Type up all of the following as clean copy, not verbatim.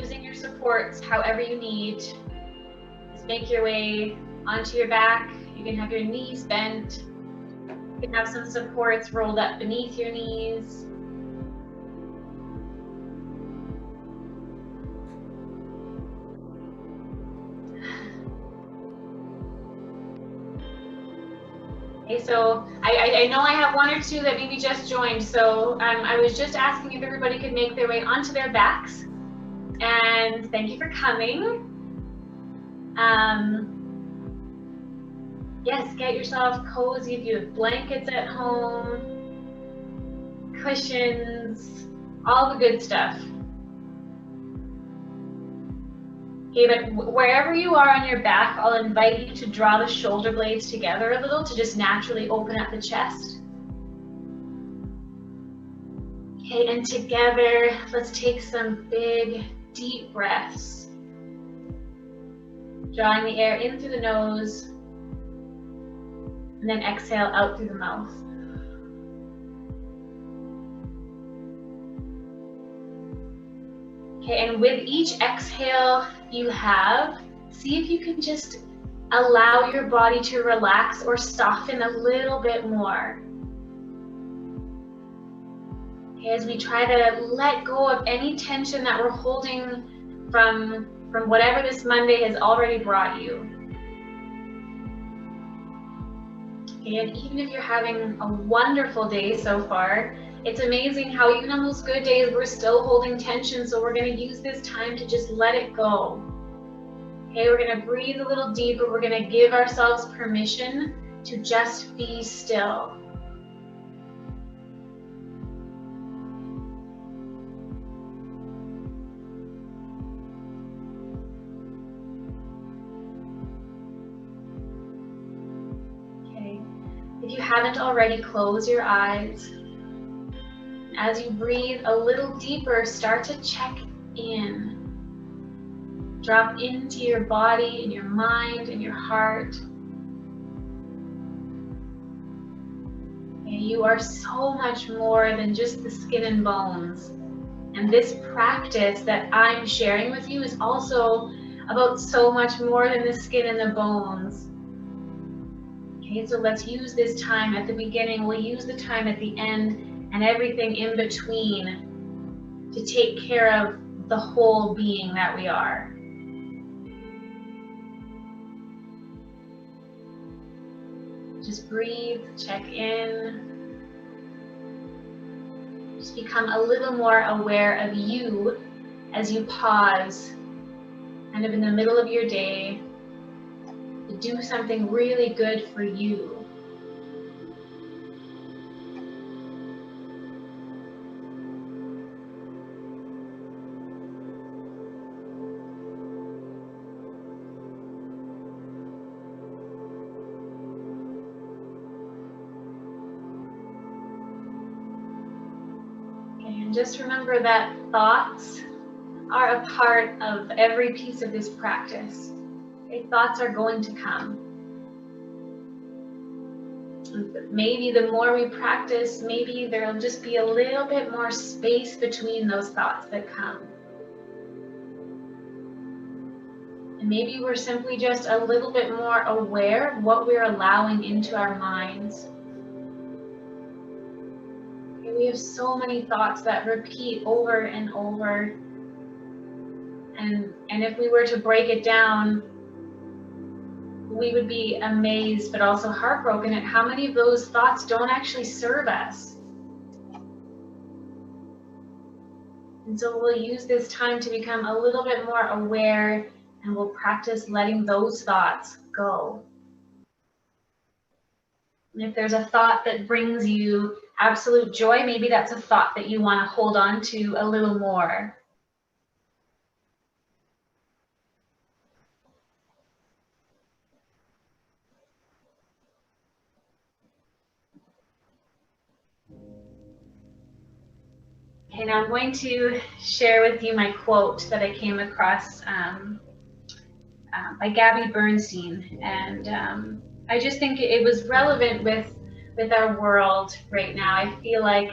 using your supports however you need. Just make your way onto your back. You can have your knees bent. You can have some supports rolled up beneath your knees. Okay, so I know I have one or two that maybe just joined, so I was just asking if everybody could make their way onto their backs. And thank you for coming. Yes, get yourself cozy if you have blankets at home, cushions, all the good stuff. Okay, but wherever you are on your back, I'll invite you to draw the shoulder blades together a little to just naturally open up the chest. Okay, and together, let's take some big, deep breaths. Drawing the air in through the nose, and then exhale out through the mouth. Okay, and with each exhale you have, see if you can just allow your body to relax or soften a little bit more. Okay, as we try to let go of any tension that we're holding from whatever this Monday has already brought you. Okay, and even if you're having a wonderful day so far, it's amazing how even on those good days, we're still holding tension, so we're gonna use this time to just let it go. Okay, we're gonna breathe a little deeper. We're gonna give ourselves permission to just be still. Okay, if you haven't already, close your eyes. As you breathe a little deeper, start to check in. Drop into your body and your mind and your heart. And you are so much more than just the skin and bones. And this practice that I'm sharing with you is also about so much more than the skin and the bones. Okay, so let's use this time at the beginning. We'll use the time at the end and everything in between to take care of the whole being that we are. Just breathe, check in. Just become a little more aware of you as you pause, kind of in the middle of your day, to do something really good for you. And just remember that thoughts are a part of every piece of this practice. Okay? Thoughts are going to come. Maybe the more we practice, maybe there'll just be a little bit more space between those thoughts that come. And maybe we're simply just a little bit more aware of what we're allowing into our minds. We have so many thoughts that repeat over and over. And if we were to break it down, we would be amazed but also heartbroken at how many of those thoughts don't actually serve us. And so we'll use this time to become a little bit more aware, and we'll practice letting those thoughts go. And if there's a thought that brings you absolute joy, maybe that's a thought that you want to hold on to a little more. Okay, now I'm going to share with you my quote that I came across by Gabby Bernstein, and I just think it was relevant with our world right now. I feel like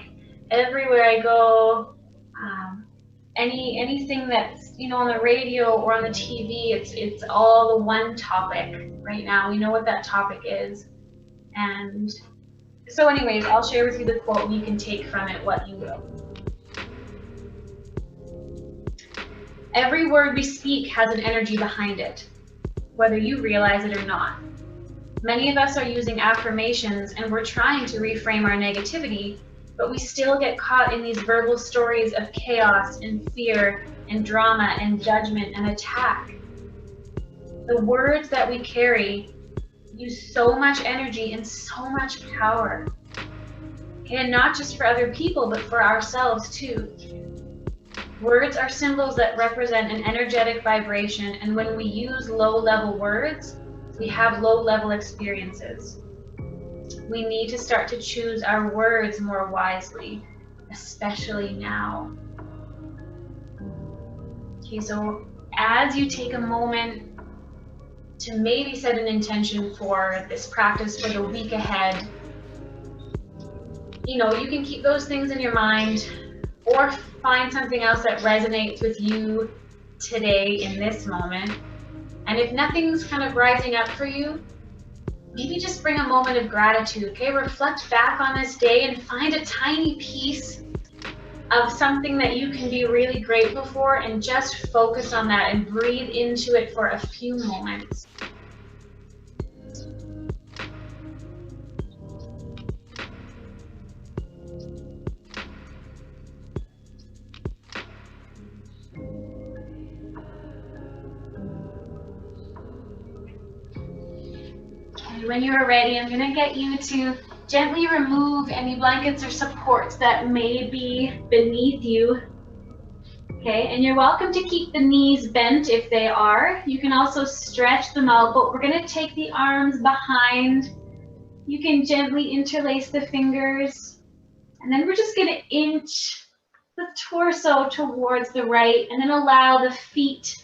everywhere I go, anything that's you know, on the radio or on the TV, it's all the one topic right now. We know what that topic is. And so anyways, I'll share with you the quote and you can take from it what you will. Every word we speak has an energy behind it, whether you realize it or not. Many of us are using affirmations and we're trying to reframe our negativity, but we still get caught in these verbal stories of chaos and fear and drama and judgment and attack. The words that we carry use so much energy and so much power. And not just for other people, but for ourselves too. Words are symbols that represent an energetic vibration, and when we use low-level words, we have low-level experiences. We need to start to choose our words more wisely, especially now. Okay, so as you take a moment to maybe set an intention for this practice for the week ahead, you know, you can keep those things in your mind or find something else that resonates with you today in this moment. And if nothing's kind of rising up for you, maybe just bring a moment of gratitude, okay? Reflect back on this day and find a tiny piece of something that you can be really grateful for and just focus on that and breathe into it for a few moments. When you are ready, I'm going to get you to gently remove any blankets or supports that may be beneath you. Okay, and you're welcome to keep the knees bent if they are. You can also stretch them out, but we're going to take the arms behind. You can gently interlace the fingers, and then we're just going to inch the torso towards the right, and then allow the feet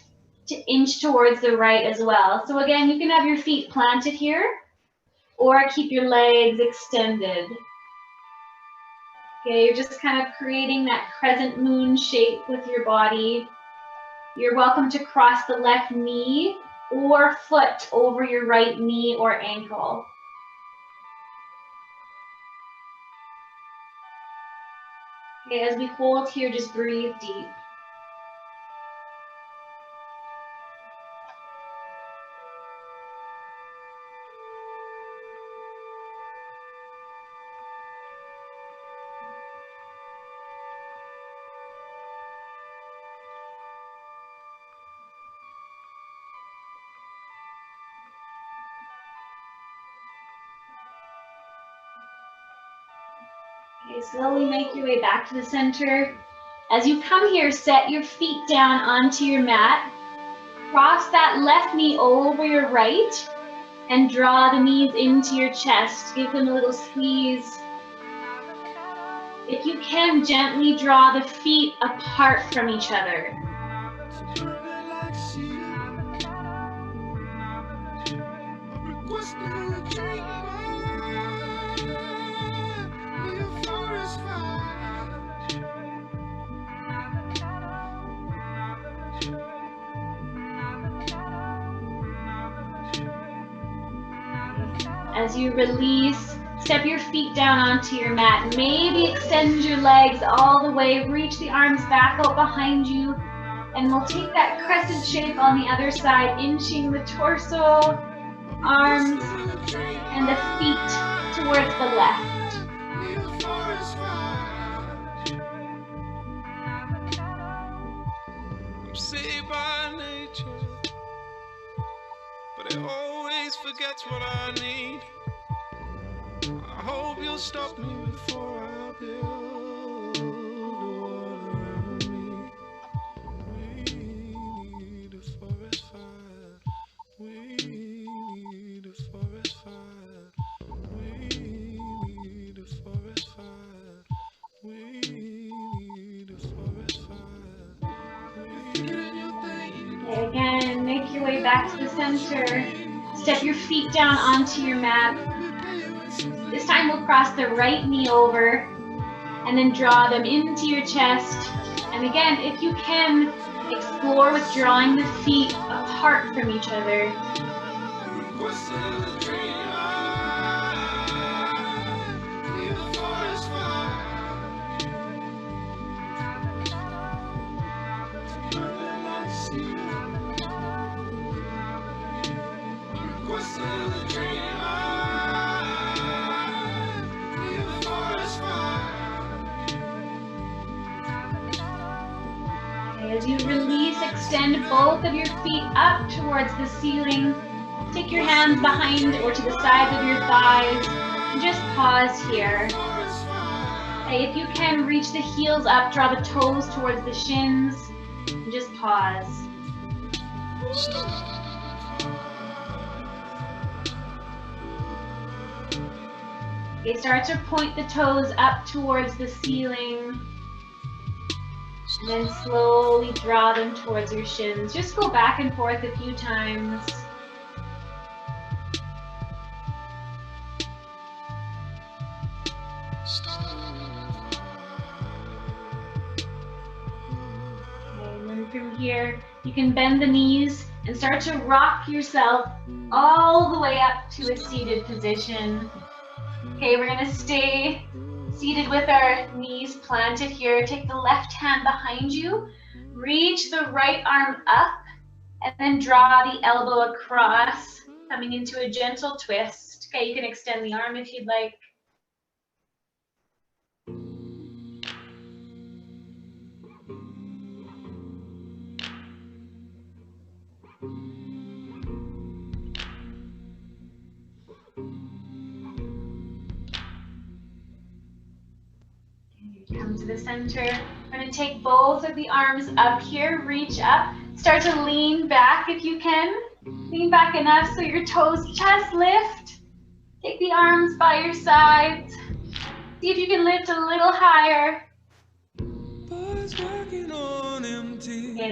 to inch towards the right as well. So again, you can have your feet planted here, or keep your legs extended. Okay, you're just kind of creating that crescent moon shape with your body. You're welcome to cross the left knee or foot over your right knee or ankle. Okay, as we hold here, just breathe deep. Okay, slowly make your way back to the center. As you come here, set your feet down onto your mat. Cross that left knee over your right and draw the knees into your chest. Give them a little squeeze. If you can, gently draw the feet apart from each other. As you release, step your feet down onto your mat. Maybe extend your legs all the way. Reach the arms back out behind you. And we'll take that crescent shape on the other side, inching the torso, arms, and the feet towards the left. I'm saved by nature, but it always forgets what I need. I hope you'll stop me before I build a wall around me. We need a forest fire. We need a forest fire. We need a forest fire. We need a forest fire. Again, make your way back to the center. Step your feet down onto your mat. This time we'll cross the right knee over and then draw them into your chest. And again, if you can, Explore withdrawing the feet apart from each other. As you release, extend both of your feet up towards the ceiling. Take your hands behind or to the sides of your thighs. And just pause here. Okay, if you can, reach the heels up, draw the toes towards the shins. And just pause. Okay, start to point the toes up towards the ceiling. And then slowly draw them towards your shins. Just go back and forth a few times. Okay, and then from here, you can bend the knees and start to rock yourself all the way up to a seated position. Okay, we're gonna stay seated with our knees planted here. Take the left hand behind you, reach the right arm up, and then draw the elbow across, coming into a gentle twist. Okay, you can extend the arm if you'd like. Come to the center. We're going to take both of the arms up here, reach up, start to lean back if you can. Lean back enough so your toes just lift. Take the arms by your sides. See if you can lift a little higher. Okay,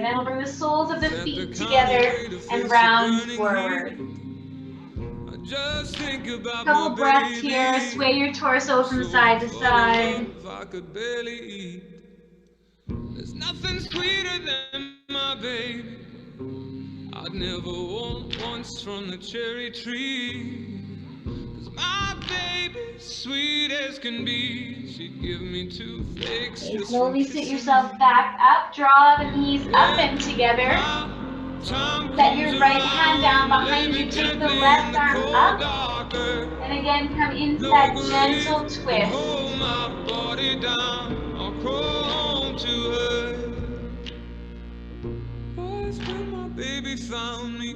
then we'll bring the soles of the feet together and round forward. Couple breaths here, sway your torso from side to side. I could barely eat. There's nothing sweeter than my baby. I'd never want once from the cherry tree. 'Cause my baby, sweet as can be, she'd give me two flakes. Okay, slowly sit yourself back up, draw the knees up and together. Set your right hand down behind you, take the left arm up, and again come into that gentle twist. Hold my body down, I'll crawl home to her. Boys, when my baby found me,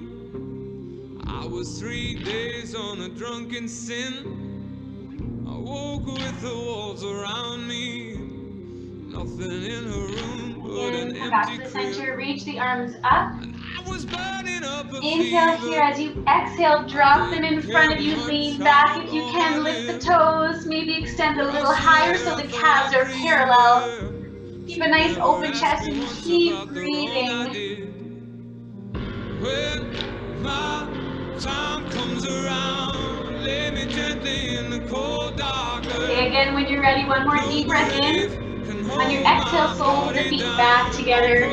I was 3 days on a drunken sin. I woke with the walls around me, nothing in her room but an come back empty to the crib. center, reach the arms up. Was burning up a Inhale here, as you exhale, drop them in front of you, lean back if you can, lift the toes, maybe extend a little higher so the calves are parallel. Keep a nice open chest and keep breathing. When my time comes around, lay me gently in the cold dark. Okay, again, when you're ready, one more deep breath in. On your exhale, soles of the feet back together,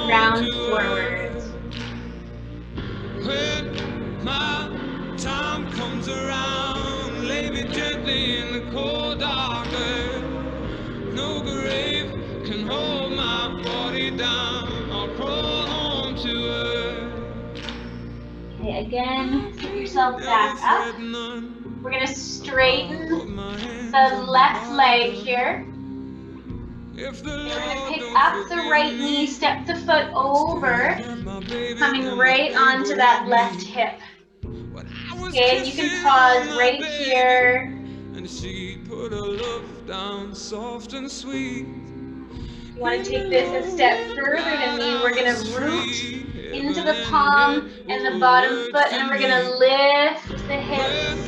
round forward. When my time comes around, lay me gently in the cold dark earth. No grave can hold my body down. I'll crawl home to earth. Okay, again, sit yourself back up. We're going to straighten the left leg here. We're going to pick up the right knee, step the foot over, coming right onto that left hip. Okay, and you can pause right here. And she put her love down soft and sweet. You want to take this a step further than me. We're going to root into the palm and the bottom foot, and we're going to lift the hips.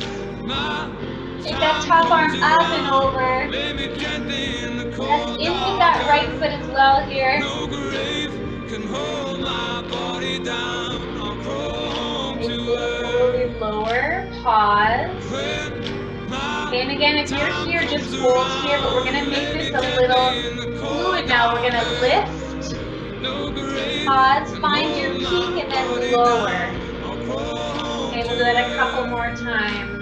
Take that top arm up and over. Press in with that right foot as well here. Slowly lower, pause. Okay, and again, if you're here, just hold here, but we're going to make this a little fluid now. We're going to lift Pause, find your peak, and then lower. Okay, we'll do that a couple more times.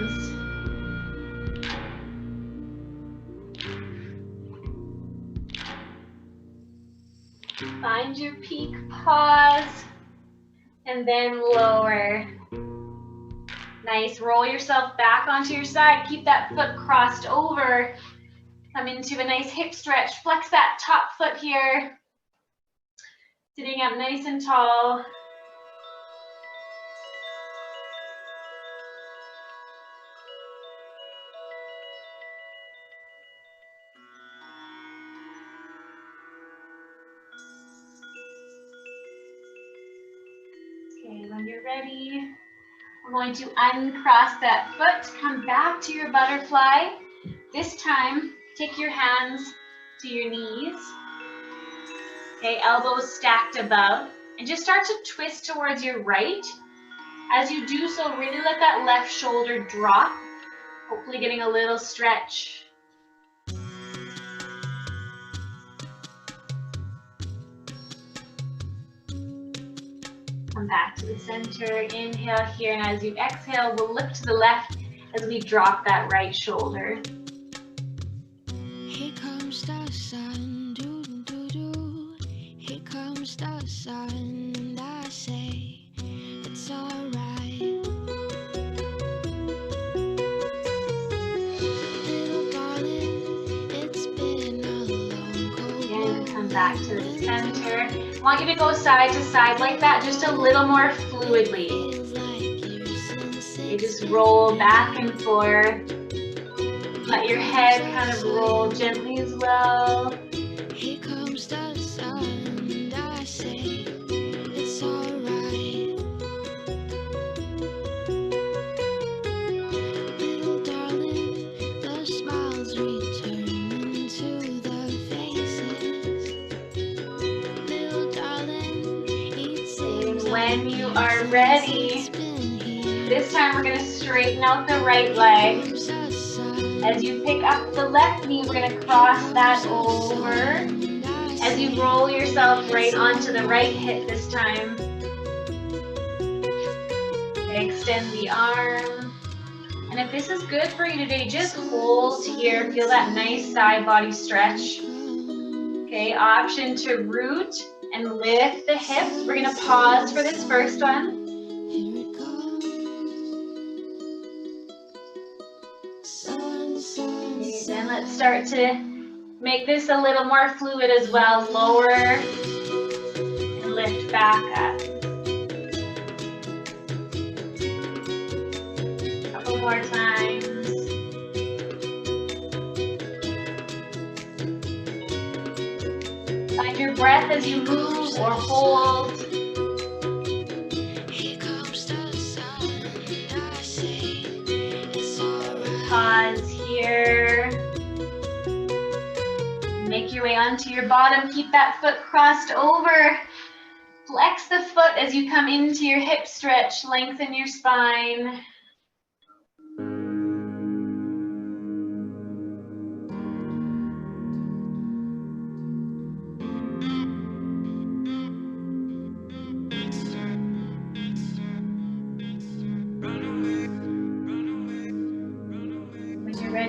Find your peak, pause, and then lower. Nice, roll yourself back onto your side. Keep that foot crossed over. Come into a nice hip stretch. Flex that top foot here. Sitting up nice and tall. Okay, when you're ready, we're going to uncross that foot. Come back to your butterfly. This time, take your hands to your knees. Okay, elbows stacked above. And just start to twist towards your right. As you do so, really let that left shoulder drop. Hopefully getting a little stretch. Come back to the center, inhale here, and as you exhale, we'll look to the left as we drop that right shoulder. Here comes the sun, doo doo doo. Here comes the sun, and I say it's alright. Little darling, it's been a long cold Again, come back to the center. I want you to go side to side like that, just a little more fluidly. You just roll back and forth. Let your head kind of roll gently as well. Here comes the sun, and I say it's alright. Little darling, the smiles return to the faces. Little darling, it seems when you are ready, this time we're going to straighten out the right leg. As you pick up the left knee, we're going to cross that over. As you roll yourself right onto the right hip this time. Extend the arm. And if this is good for you today, just hold here. Feel that nice side body stretch. Okay, option to root and lift the hips. We're going to pause for this first one. Then let's start to make this a little more fluid as well. Lower and lift back up. A couple more times. Find your breath as you move or hold. Pause here. Make your way onto your bottom. Keep that foot crossed over. Flex the foot as you come into your hip stretch. Lengthen your spine.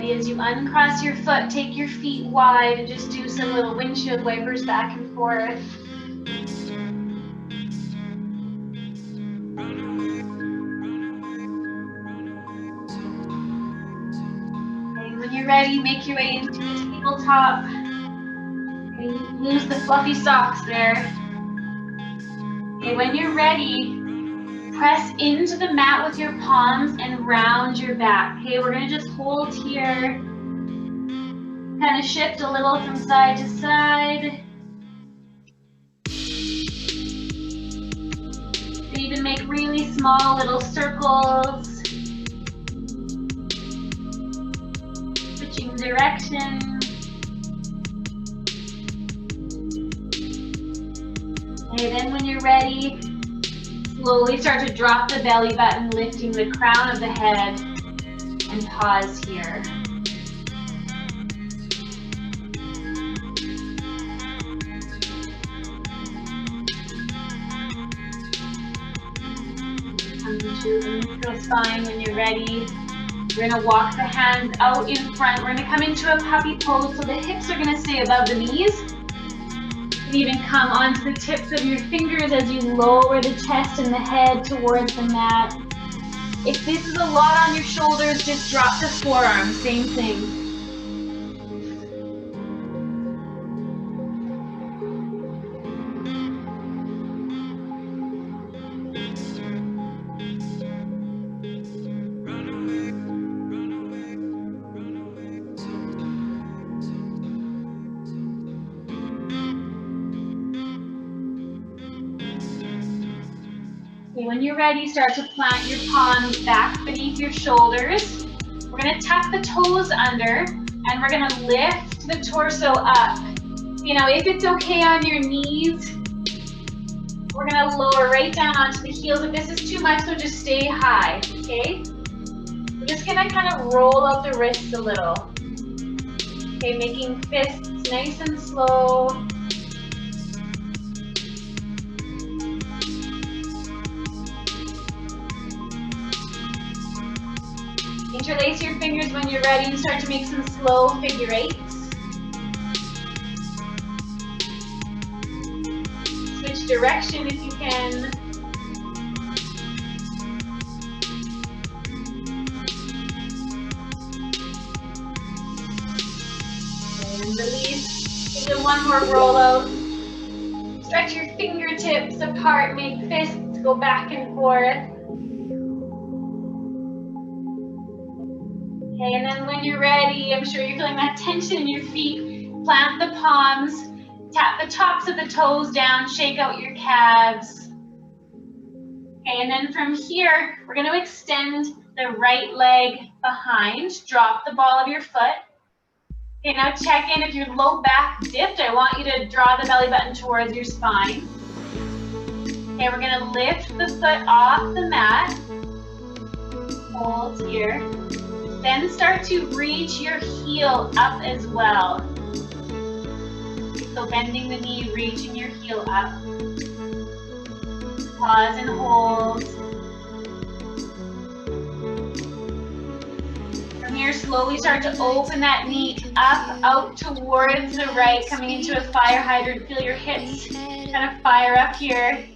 As you uncross your foot, take your feet wide and just do some little windshield wipers back and forth. And when you're ready, make your way into the tabletop. And lose the fluffy socks there. And when you're ready, press into the mat with your palms and round your back. Okay, we're gonna just hold here. Kind of shift a little from side to side. Even make really small little circles. Switching direction. Okay, then when you're ready, slowly start to drop the belly button, lifting the crown of the head, and pause here. into the neutral spine. When you're ready, we're gonna walk the hands out in front. We're gonna come into a puppy pose, so the hips are gonna stay above the knees. You can even come onto the tips of your fingers as you lower the chest and the head towards the mat. If this is a lot on your shoulders, just drop the forearms, same thing. When you're ready, start to plant your palms back beneath your shoulders. We're going to tuck the toes under, and we're going to lift the torso up. You know, if it's okay on your knees, we're going to lower right down onto the heels. If this is too much, so just stay high, okay? We're just going to kind of roll out the wrists a little. Okay, making fists nice and slow. Interlace your fingers when you're ready and start to make some slow figure eights. Switch direction if you can. And release. Give it one more roll out. Stretch your fingertips apart, make fists go back and forth. Okay, and then when you're ready, I'm sure you're feeling that tension in your feet. Plant the palms, tap the tops of the toes down, shake out your calves. Okay, and then from here, we're going to extend the right leg behind. Drop the ball of your foot. Okay, now check in. If your low back dipped, I want you to draw the belly button towards your spine. Okay, we're going to lift the foot off the mat. Hold here. Then start to reach your heel up as well. So bending the knee, reaching your heel up. Pause and hold. From here, slowly start to open that knee up, out towards the right, coming into a fire hydrant. Feel your hips kind of fire up here.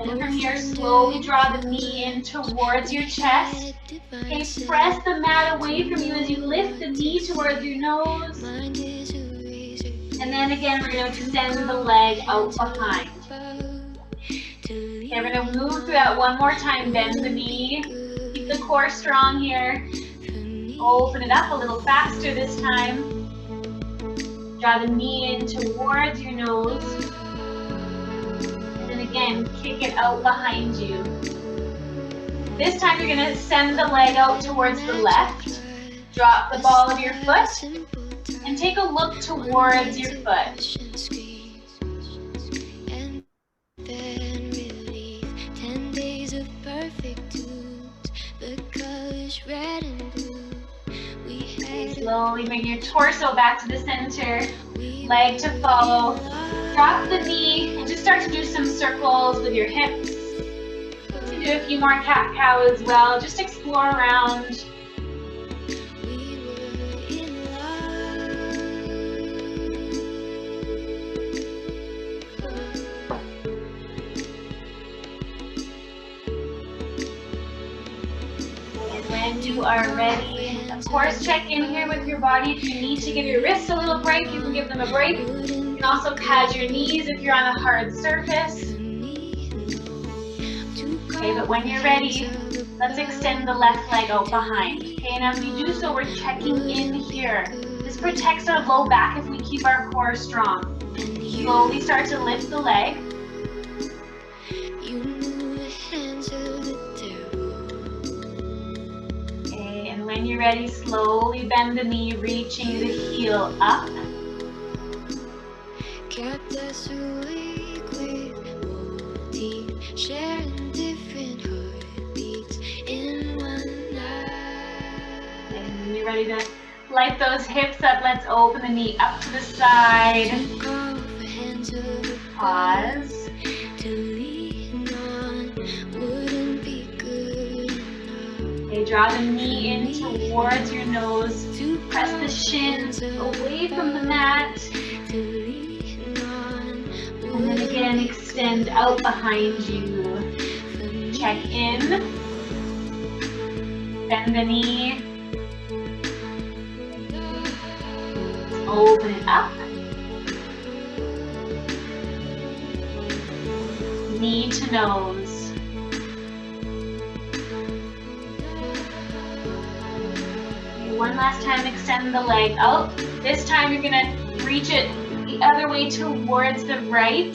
And from here, slowly draw the knee in towards your chest. Okay, press the mat away from you as you lift the knee towards your nose. And then again, we're going to extend the leg out behind. Okay, we're going to move through that one more time. Bend the knee. Keep the core strong here. Open it up a little faster this time. Draw the knee in towards your nose. Again, kick it out behind you. This time you're going to send the leg out towards the left. Drop the ball of your foot and take a look towards your foot. Slowly bring your torso back to the center, leg to follow. Drop the knee and just start to do some circles with your hips. You can do a few more cat-cow as well. Just explore around. And when you are ready, of course, check in here with your body. If you need to give your wrists a little break, you can give them a break. You can also pad your knees if you're on a hard surface. Okay, but when you're ready, let's extend the left leg out behind. Okay, and as we do so, we're checking in here. This protects our low back if we keep our core strong. Slowly start to lift the leg. Okay, and when you're ready, slowly bend the knee, reaching the heel up. Kept us awake with multi sharing different heartbeats in one night. And when you're ready to light those hips up, let's open the knee up to the side. Pause. Draw the knee in towards your nose. Press the shins away from the mat. And then again, extend out behind you. Check in. Bend the knee. Open it up. Knee to nose. Okay, one last time, extend the leg out. This time you're gonna reach it the other way towards the right.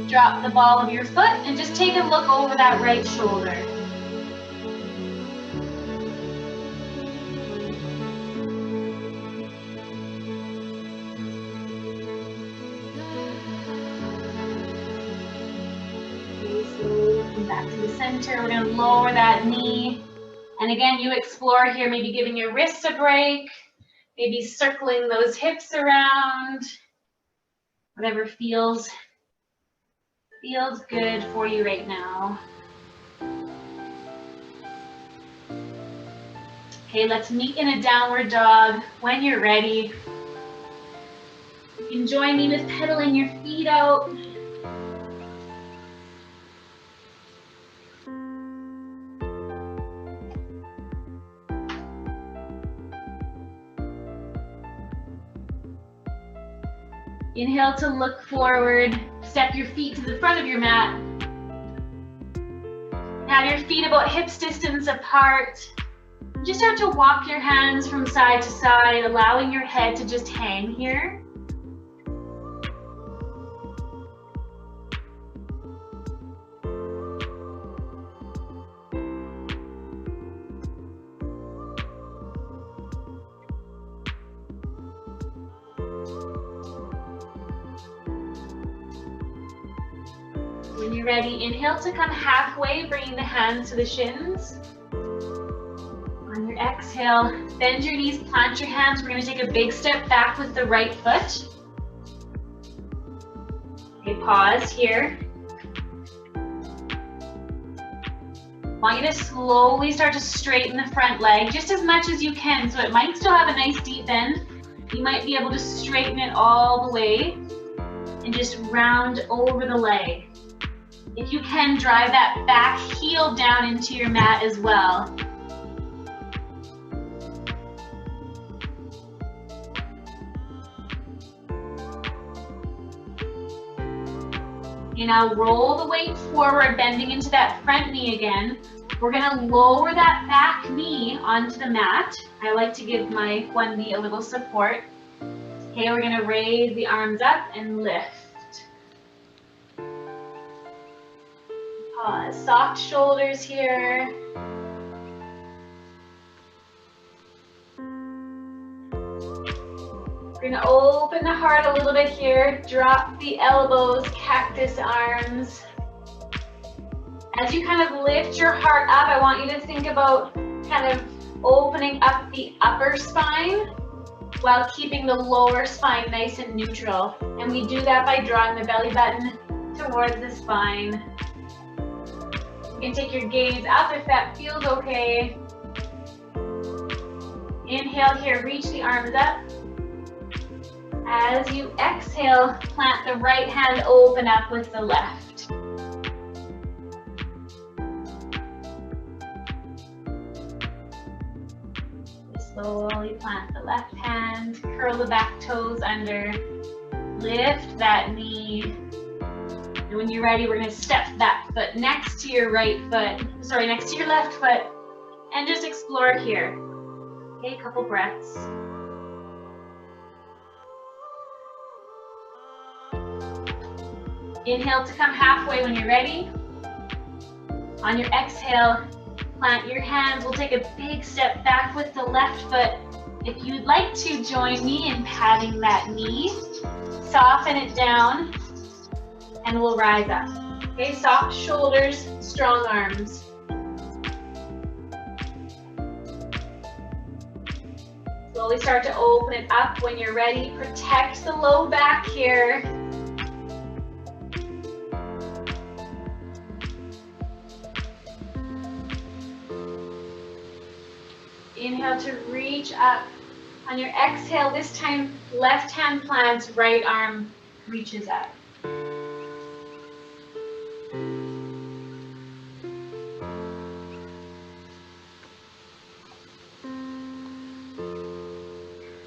Drop the ball of your foot and just take a look over that right shoulder. Back to the center. We're going to lower that knee. And again, you explore here, maybe giving your wrists a break, maybe circling those hips around, whatever feels good for you right now. Okay, let's meet in a downward dog when you're ready. You can join me with pedaling your feet out. Inhale to look forward, step your feet to the front of your mat. Have your feet about hips distance apart. Just start to walk your hands from side to side, allowing your head to just hang here. When you're ready, inhale to come halfway, bringing the hands to the shins. On your exhale, bend your knees, plant your hands. We're going to take a big step back with the right foot. Okay, pause here. I want you to slowly start to straighten the front leg just as much as you can. So it might still have a nice deep bend. You might be able to straighten it all the way and just round over the leg. If you can, drive that back heel down into your mat as well. Okay, now roll the weight forward, bending into that front knee again. We're gonna lower that back knee onto the mat. I like to give my one knee a little support. Okay, we're gonna raise the arms up and lift. Pause, soft shoulders here. We're gonna open the heart a little bit here. Drop the elbows, cactus arms. As you kind of lift your heart up, I want you to think about kind of opening up the upper spine while keeping the lower spine nice and neutral. And we do that by drawing the belly button towards the spine. You can take your gaze up if that feels okay. Inhale here, reach the arms up. As you exhale, plant the right hand, open up with the left. Slowly plant the left hand, curl the back toes under, lift that knee. And when you're ready, we're going to step that foot next to your next to your left foot, and just explore here. Okay, a couple breaths. Inhale to come halfway when you're ready. On your exhale, plant your hands. We'll take a big step back with the left foot. If you'd like to join me in patting that knee, soften it down, and we'll rise up. Okay, soft shoulders, strong arms. Slowly start to open it up when you're ready. Protect the low back here. Inhale to reach up. On your exhale, this time, left hand plants, right arm reaches up.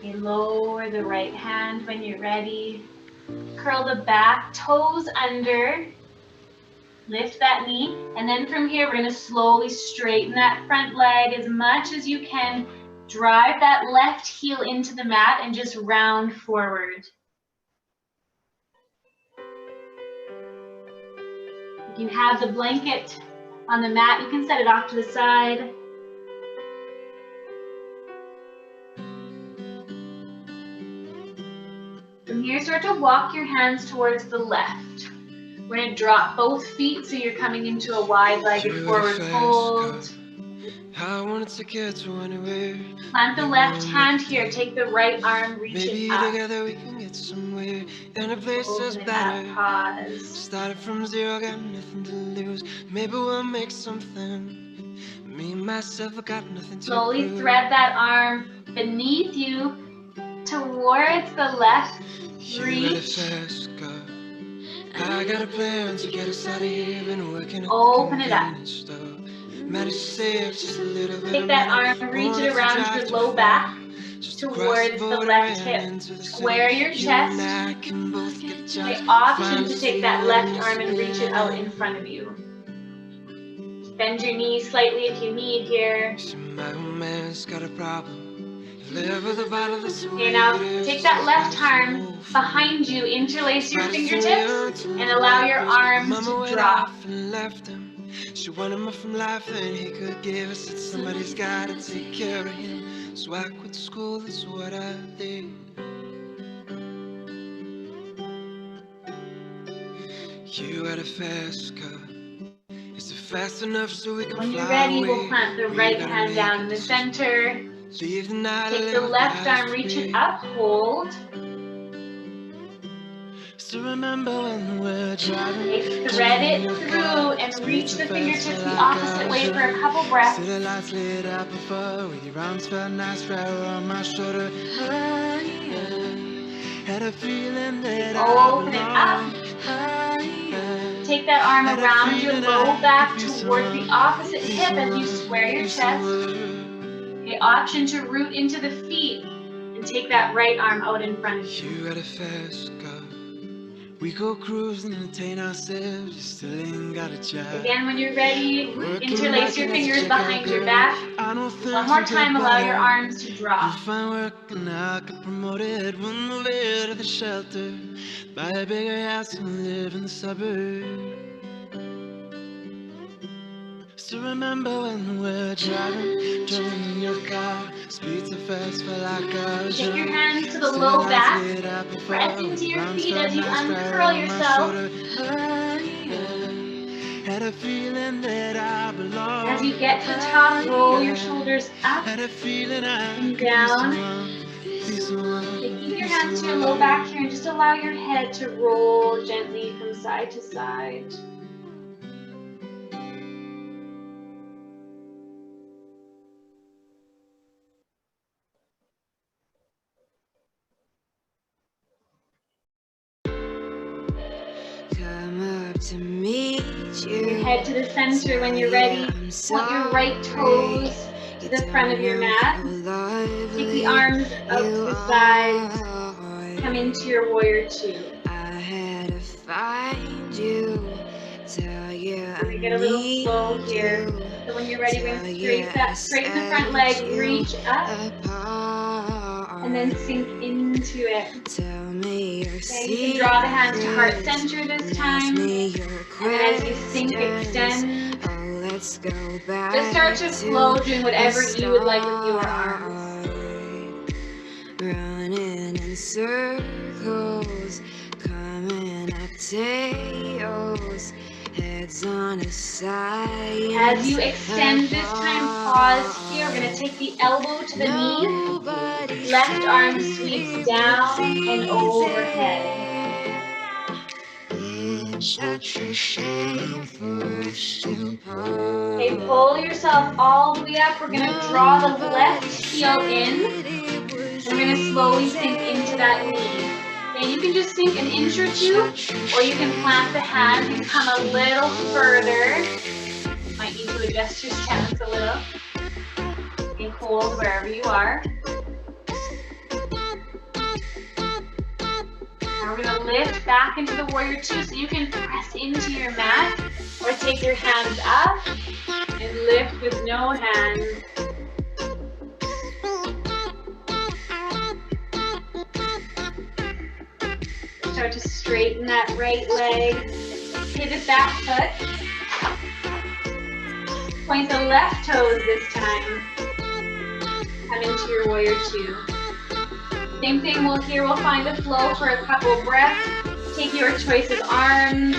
Okay, lower the right hand when you're ready. Curl the back toes under. Lift that knee, and then from here, we're gonna slowly straighten that front leg as much as you can. Drive that left heel into the mat and just round forward. If you have the blanket on the mat, you can set it off to the side. From here, start to walk your hands towards the left. We're going to drop both feet so you're coming into a wide-legged forward fold. I wanted to get to anywhere. Plant the left hand here. Take the right arm, reach it up. Together we can get somewhere. And a place is Open it better. up, pause. Started from zero, got nothing to lose. Maybe we'll make something. Me and myself, I got nothing to Slowly prove. thread that arm beneath you towards the left. Reach. I got a plan to get us out of here. Been working at Open it up. Take that arm, reach it around your low back towards the left hip. Square your chest. The option to take that left arm and reach it out in front of you. Bend your knees slightly if you need here. Okay, now take that left arm behind you, interlace your fingertips, and allow your arm to drop. She wanted more from life than he could give us. That somebody's got to take care of him. So I quit school, that's what I did. You had a fast car. Is it fast enough so we can When you're fly ready, away? we'll plant the right hand down in the center. Take the left arm, reach it up, hold. Still remember when we're driving. Thread it through and reach the fingertips the opposite way for a couple breaths. See the lights lit up before with your arms felt nice right on my shoulder. Had a feeling that open it up. Take that arm around your low back towards the opposite hip as you square your chest. Okay, option to root into the feet and take that right arm out in front of you. You had a fast car. We go cruising and entertain ourselves. You still ain't got a job. Again, when you're ready, interlace your fingers behind your back. One more time, allow your arms to drop. You'll find work and I'll get promoted. We'll move out of the shelter. Buy a bigger house and live in the suburbs. Still remember when we're driving your car. Speed so fast, felt like I was take your hands to the low back. Press into your feet as you uncurl yourself. Had a feeling that I belong. As you get to the top, roll your shoulders up Had a feeling and down. Keep your hands to your low back here and just allow your head to roll gently from side to side. To meet you. Head to the center when you're ready. Point your right toes to the front of your mat. Take the arms out to the sides. Come into your warrior two. I had to find you. Tell you We're gonna get a little slow here. So when you're ready, we're gonna straighten the front leg, reach up, and then sink into it. Tell me your okay, you can draw the hands to heart center this time. And as you sink, extend. Let's go back. Just start to flow, doing whatever you would like with your arms. Running in circles, coming up tails, heads on a side. As you extend this time, pause here. We're going to take the elbow to the knee. Left arm sweeps down and overhead. Okay, pull yourself all the way up. We're gonna draw the left heel in. And we're gonna slowly sink into that knee. And you can just sink an inch or two, or you can plant the hands and come a little further. Might need to adjust your stance a little. And hold wherever you are. Now we're gonna lift back into the warrior two, so you can press into your mat, or take your hands up and lift with no hands. Start to straighten that right leg. Pivot that foot. Point the left toes this time. Come into your warrior two. Same thing, we'll find the flow for a couple breaths. Take your choice of arms.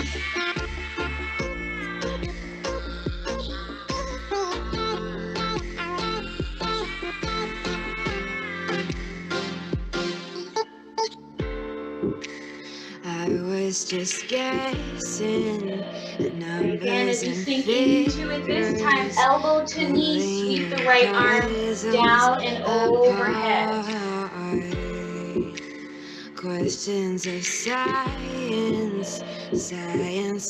Just guessing. Again, as you sink into it this time, elbow to knee, sweep the right arm down and overhead. Questions of science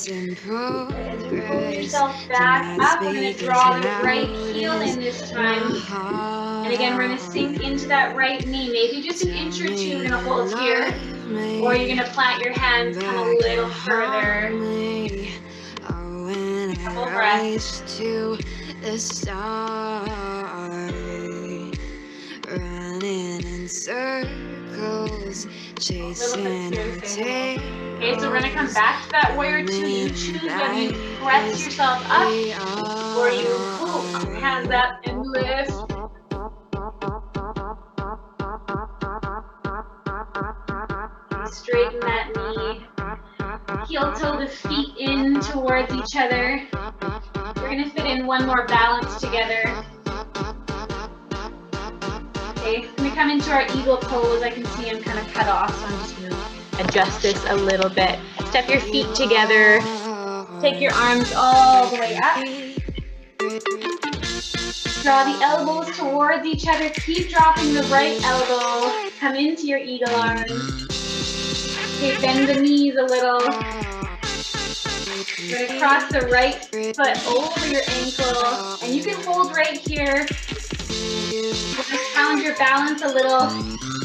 and progress. As you pull yourself back up, we're going to draw the right heel in this time. And again, we're going to sink into that right knee. Maybe just an inch or two. We're going to hold here. Or you're going to plant your hands, come a little further. Couple breaths. To the start, running in circles, chasing a tail. Okay, so we're going to come back to that warrior two. You choose whether you press yourself up or you pull hands up and lift. Straighten that knee. Heel toe the feet in towards each other. We're going to fit in one more balance together. Okay, I'm going to come into our eagle pose. I can see I'm kind of cut off, so I'm just going to adjust this a little bit. Step your feet together. Take your arms all the way up. Draw the elbows towards each other. Keep dropping the right elbow. Come into your eagle arms. Okay, bend the knees a little. We're going to cross the right foot over your ankle. And you can hold right here. We'll just challenge your balance a little.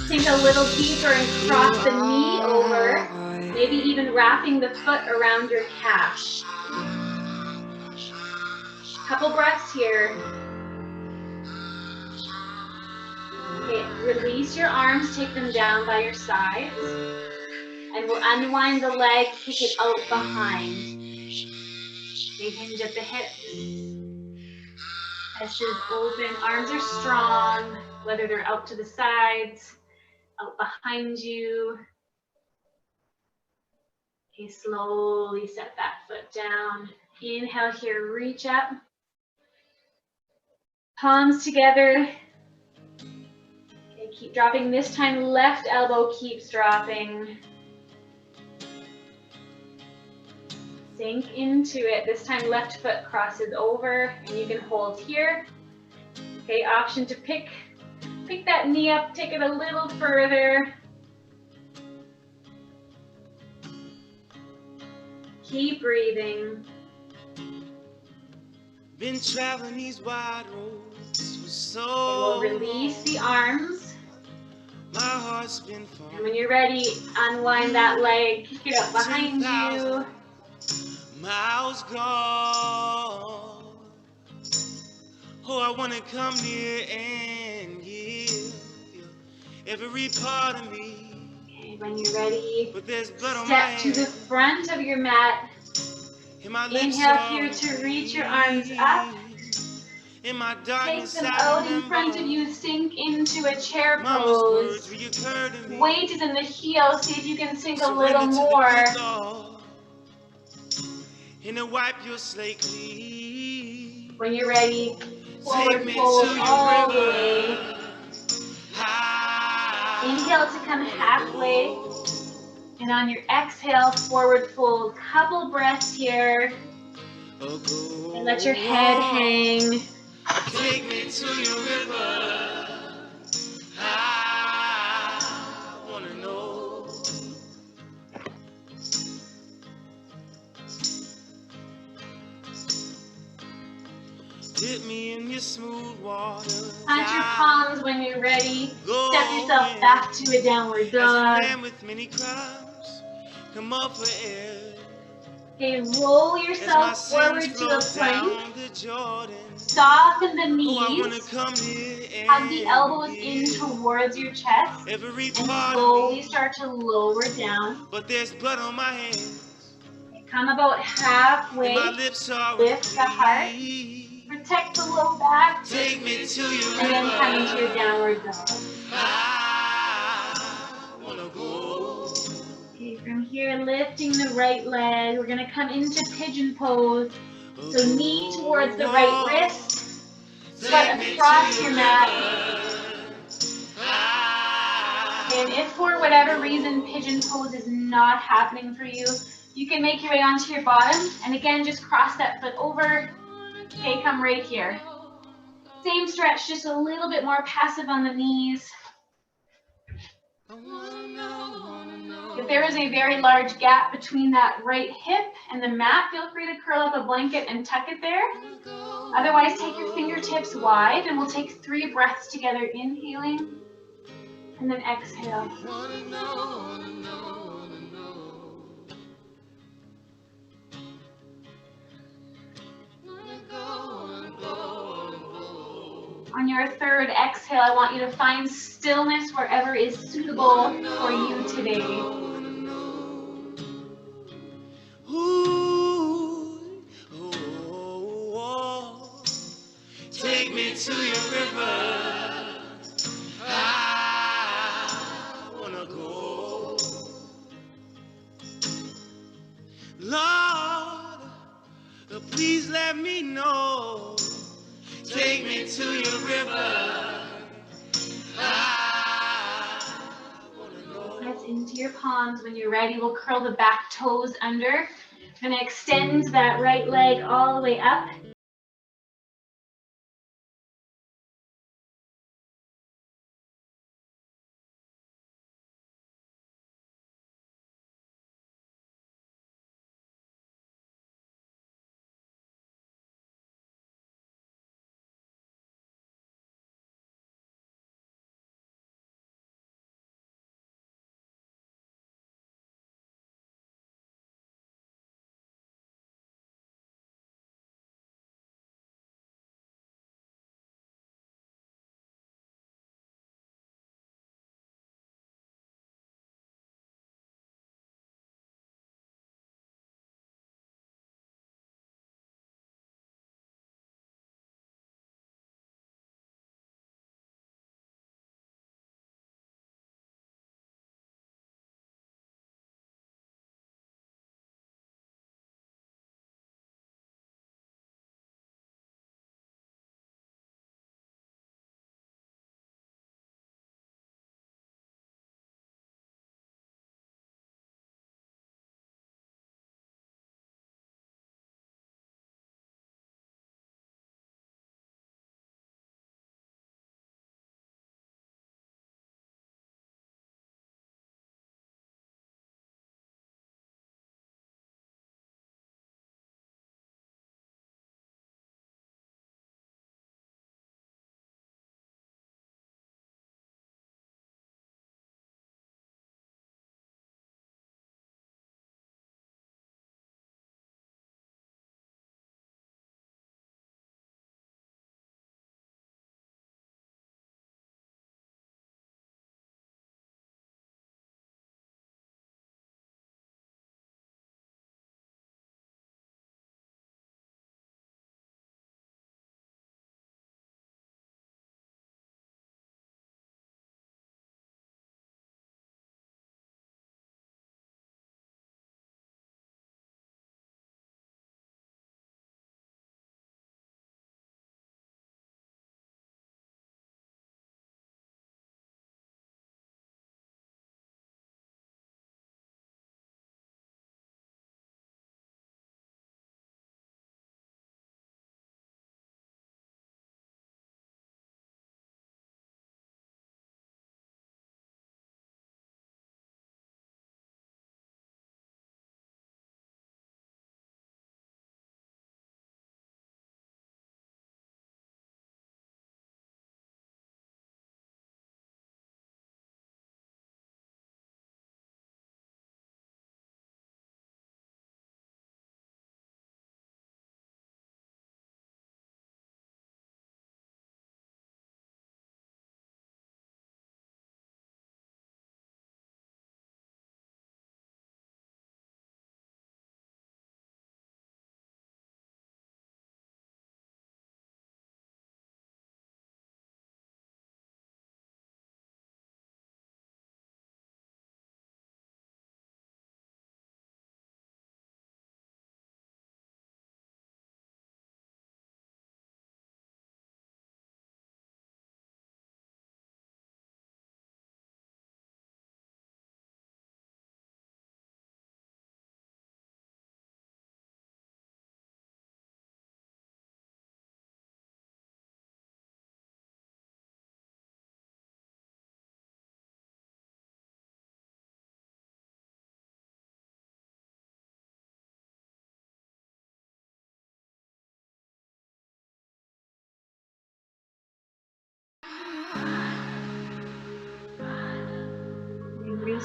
Sink a little deeper and cross the knee over. Maybe even wrapping the foot around your calf. Couple breaths here. Okay, release your arms, take them down by your sides. And we'll unwind the leg, kick it out behind. They hinge at the hips. Chest is open, arms are strong, whether they're out to the sides, out behind you. Okay, slowly set that foot down. Inhale here, reach up. Palms together. Okay, keep dropping. This time, left elbow keeps dropping. Sink into it. This time, left foot crosses over, and you can hold here. Okay, option to pick that knee up, take it a little further. Keep breathing. Been traveling these wide roads for so long. We'll release the arms. My heart's been falling. And when you're ready, unwind that leg, kick it up behind you. Miles gone. Oh, I wanna come near and give every part of me. Okay, when you're ready, but there's blood on step to the front of your mat. Inhale here to reach your arms up. In my take them out in front of you, sink into a chair pose. Weight is in the heel, see if you can sink a little more. And to wipe your slate clean. When you're ready, forward fold all the way. Inhale to come halfway. And on your exhale, forward fold. Couple breaths here. And let your head hang. Take me to your river. I wanna know. Dip me in your smooth water. Plant your palms when you're ready. Step yourself back to a downward dog. As a man with many crimes, come up for air. Okay, roll yourself forward to a plank. Soften the knees. Hug the elbows in towards your chest. And slowly start to lower down. But there's blood on my hands. Come about halfway. Lift the heart. Protect the low back. Take me to your and then come into your downward dog. I wanna go. Okay, from here, lifting the right leg. We're gonna come into pigeon pose. So knee towards the right wrist. Foot across your mat. And if for whatever reason pigeon pose is not happening for you, you can make your way onto your bottom. And again, just cross that foot over. Okay, come right here. Same stretch, just a little bit more passive on the knees. If there is a very large gap between that right hip and the mat, feel free to curl up a blanket and tuck it there. Otherwise, take your fingertips wide and we'll take 3 breaths together, inhaling and then exhale. On your third exhale, I want you to find stillness wherever is suitable for you today. Take me to your river. I wanna go. Lord, please let me know. Take me to your river. Press into your palms. When you're ready, we'll curl the back toes under. Gonna extend that right leg all the way up.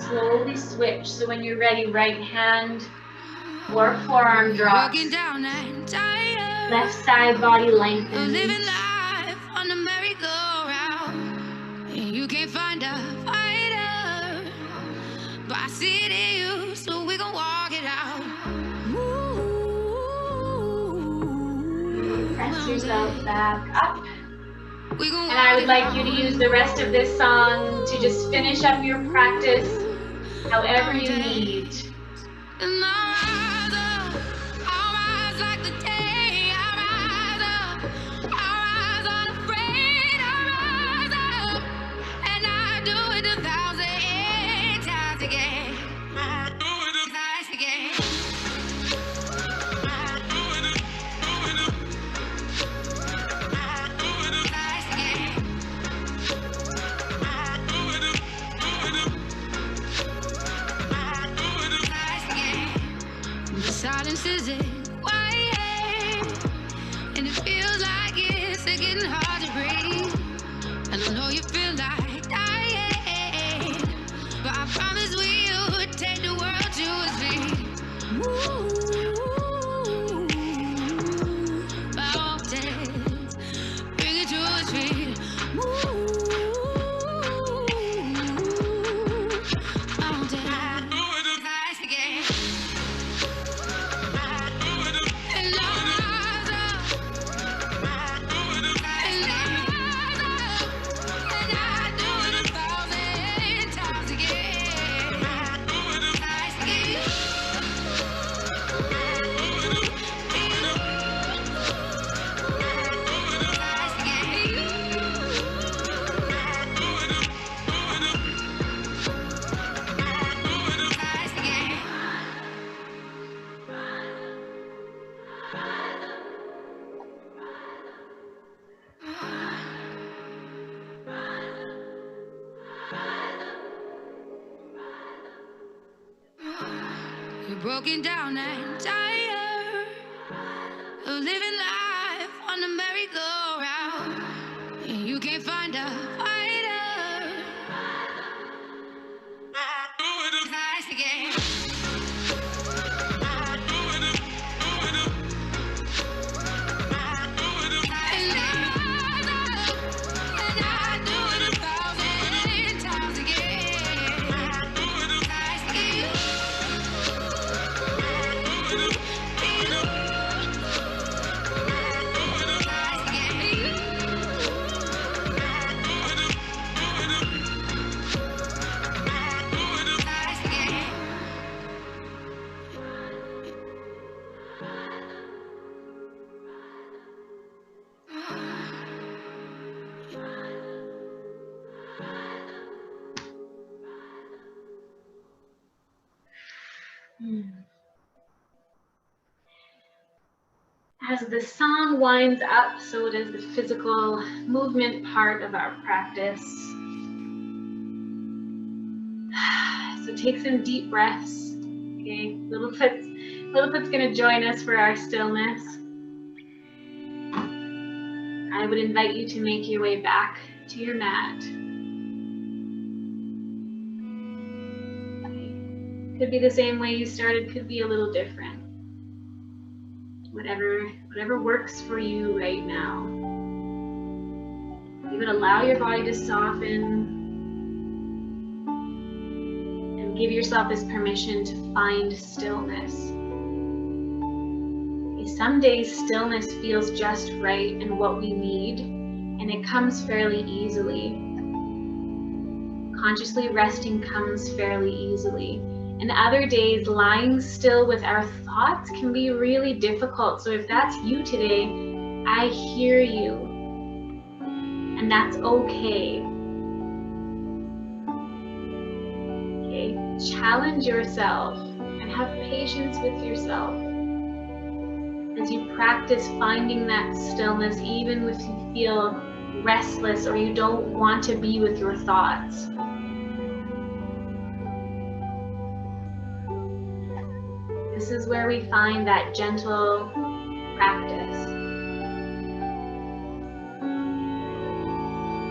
slowly switch. So when you're ready, right hand or forearm drops. Left side body lengthens. Living life on the merry-go-round. You can't find a fighter, but I see it in you, so we gon' walk it out. Press yourself back up. And I would like you to use the rest of this song to just finish up your practice however you need. Silence isn't quiet, and it feels like it's getting hard to breathe. And I know you feel like dying, but I promise we'll take the world to its feet. Mountains, bring it to its feet. Mountains, rise again. You're broken down and tired of living life on the merry-go-round. You can't find a fighter. Rise again. As the song winds up, so does the physical movement part of our practice. So take some deep breaths. Okay, Littlefoot's gonna join us for our stillness. I would invite you to make your way back to your mat. Okay. Could be the same way you started, could be a little different. Whatever works for you right now. You would allow your body to soften and give yourself this permission to find stillness. Okay, some days stillness feels just right and what we need, and it comes fairly easily. Consciously resting comes fairly easily. And other days, lying still with our thoughts can be really difficult. So if that's you today, I hear you. And that's okay. Okay, challenge yourself and have patience with yourself as you practice finding that stillness, even if you feel restless or you don't want to be with your thoughts. This is where we find that gentle practice.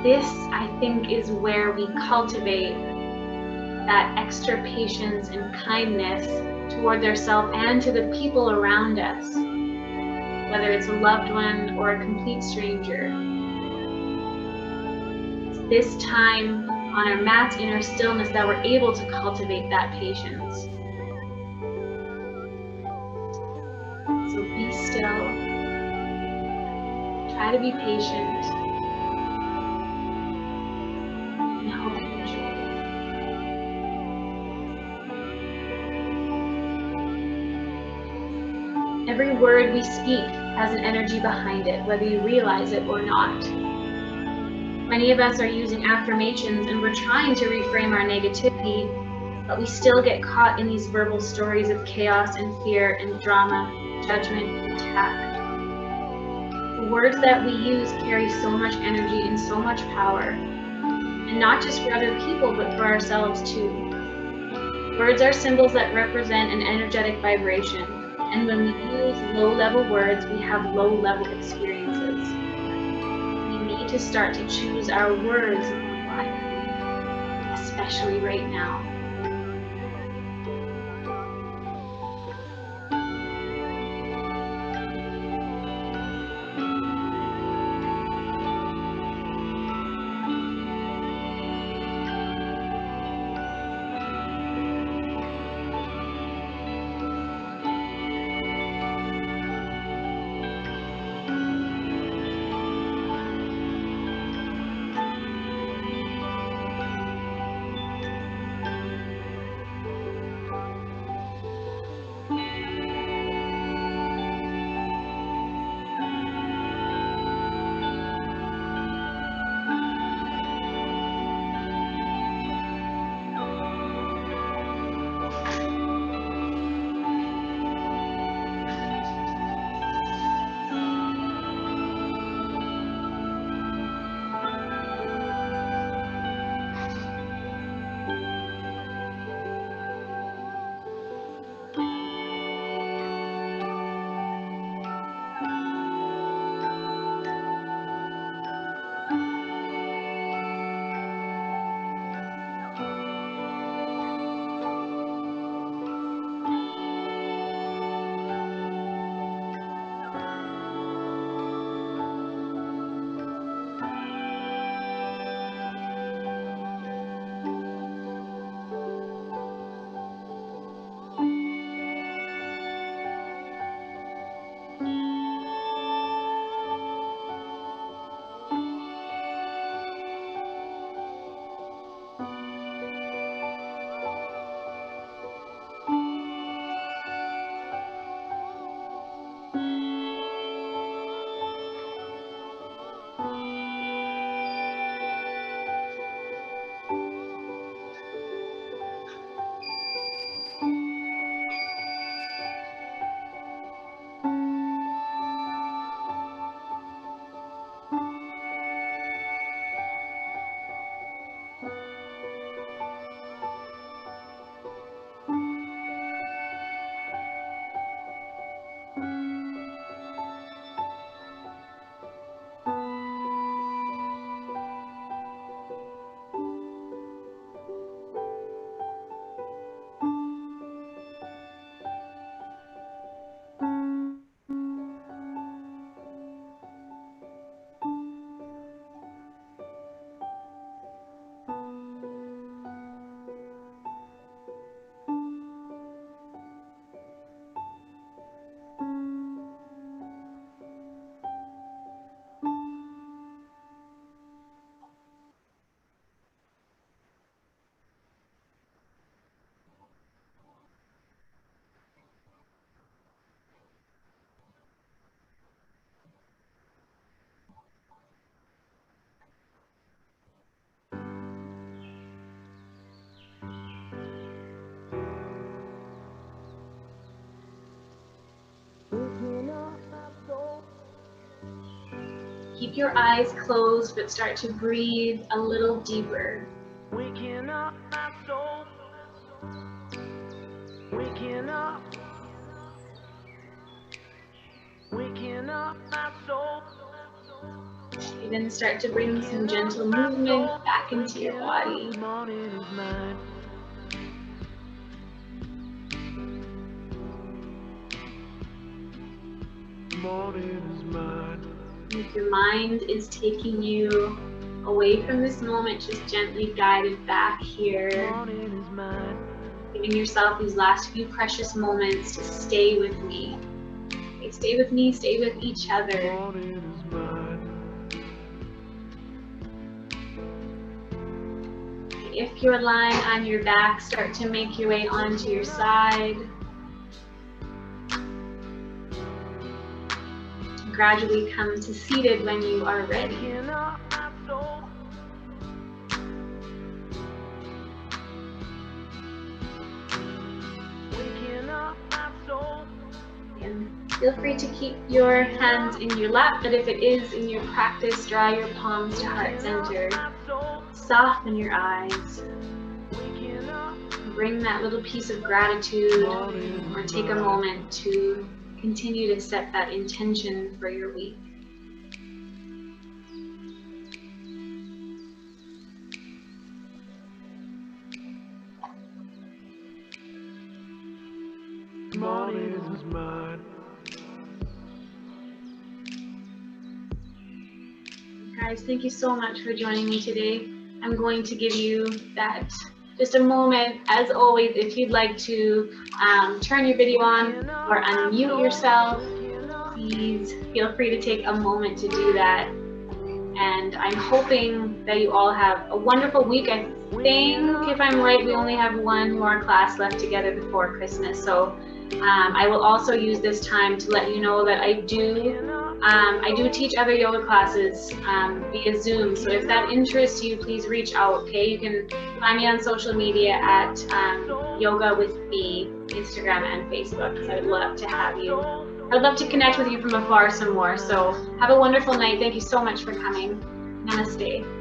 This, I think, is where we cultivate that extra patience and kindness towards ourselves and to the people around us, whether it's a loved one or a complete stranger. It's this time on our mats in our stillness that we're able to cultivate that patience. So be still, try to be patient, and I hope you enjoy. Every word we speak has an energy behind it, whether you realize it or not. Many of us are using affirmations and we're trying to reframe our negativity, but we still get caught in these verbal stories of chaos and fear and drama, judgment, and attack. The words that we use carry so much energy and so much power, and not just for other people, but for ourselves too. Words are symbols that represent an energetic vibration, and when we use low-level words, we have low-level experiences. We need to start to choose our words more wisely, especially right now. Keep your eyes closed, but start to breathe a little deeper. Waking up my soul. Waking up. Waking up my soul. You then start to bring some gentle movement back into your body. Morning is mine. If your mind is taking you away from this moment, just gently guide it back here. Giving yourself these last few precious moments to stay with me. Okay, stay with me, stay with each other. If you're lying on your back, start to make your way onto your side. Gradually come to seated when you are ready. And feel free to keep your hands in your lap, but if it is in your practice, draw your palms to heart center. Soften your eyes. Bring that little piece of gratitude, or take a moment to continue to set that intention for your week. Guys, thank you so much for joining me today. I'm going to give you that just a moment, as always, if you'd like to turn your video on or unmute yourself, please feel free to take a moment to do that. And I'm hoping that you all have a wonderful week. I think, if I'm right, we only have one more class left together before Christmas. So I will also use this time to let you know that I do teach other yoga classes via Zoom. So if that interests you, please reach out, okay? You can find me on social media at Yoga with B, Instagram and Facebook. I would love to have you. I'd love to connect with you from afar some more. So have a wonderful night. Thank you so much for coming. Namaste.